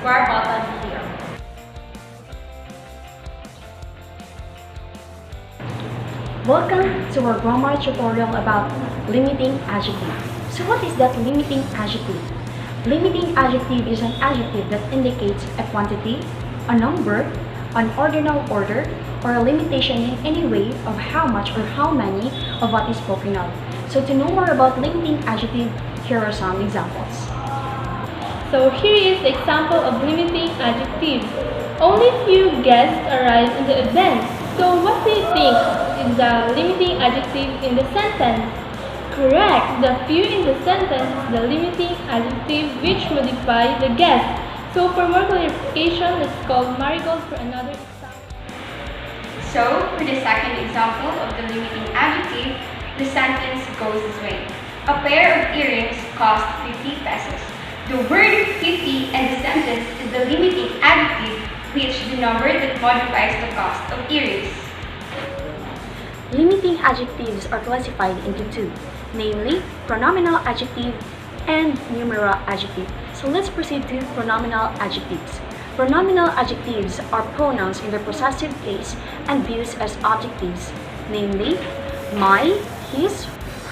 square button here. Welcome to our grammar tutorial about limiting adjective. So what is that limiting adjective? Limiting adjective is an adjective that indicates a quantity, a number, an ordinal order, or a limitation in any way of how much or how many of what is spoken of. So to know more about limiting adjective, here are some examples. So here is the example of limiting adjectives. Only few guests arrived in the event. So what do you think is the limiting adjective in the sentence? Correct. The few in the sentence is the limiting adjective which modifies the guest. So for more clarification, let's call Marigold for another example. So for the second example of the limiting adjective, the sentence goes this way. A pair of earrings cost 50 pesos. The word 50 in the sentence is the limiting adjective, which is the number that modifies the cost of earrings. Limiting adjectives are classified into two, namely pronominal adjective and numeral adjective. So let's proceed to pronominal adjectives. Pronominal adjectives are pronouns in the possessive case and used as adjectives, namely my, his,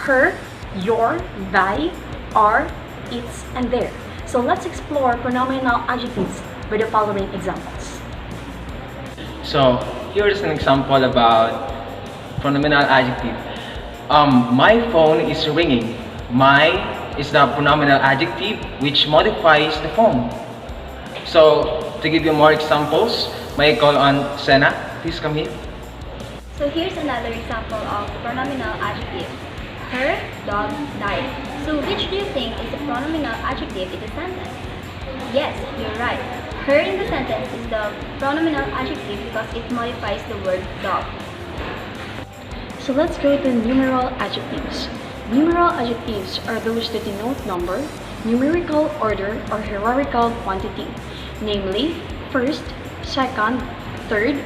her, your, thy, our, its, and their. So let's explore pronominal adjectives with the following examples. So here's an example about pronominal adjective. My phone is ringing. My is the pronominal adjective which modifies the phone. So to give you more examples, may I call on Sena? Please come here. So here's another example of pronominal adjective. Her dog died. So which do you think is the pronominal adjective in the sentence? Yes, you're right. Her in the sentence is the pronominal adjective because it modifies the word dog. So let's go to numeral adjectives. Numeral adjectives are those that denote number, numerical order, or hierarchical quantity, namely first, second, third,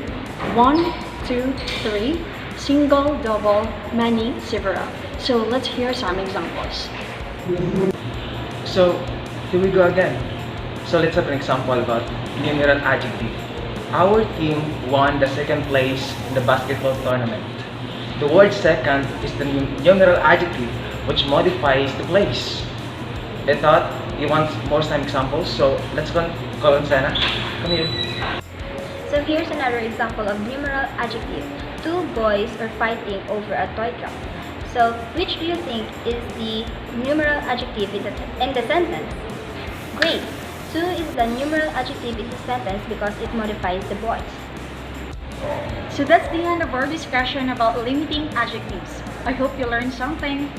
1, 2, 3, single, double, many, several. So let's hear some examples. So here we go again. So let's have an example about numeral adjective. Our team won the second place in the basketball tournament. The word second is the numeral adjective which modifies the place. I thought you want more some examples, so let's go call on Sena. Come here. So here's another example of numeral adjective. Two boys are fighting over a toy truck. So which do you think is the numeral adjective in the sentence? Great! Two is the numeral adjective in the sentence because it modifies the boys. So that's the end of our discussion about limiting adjectives. I hope you learned something.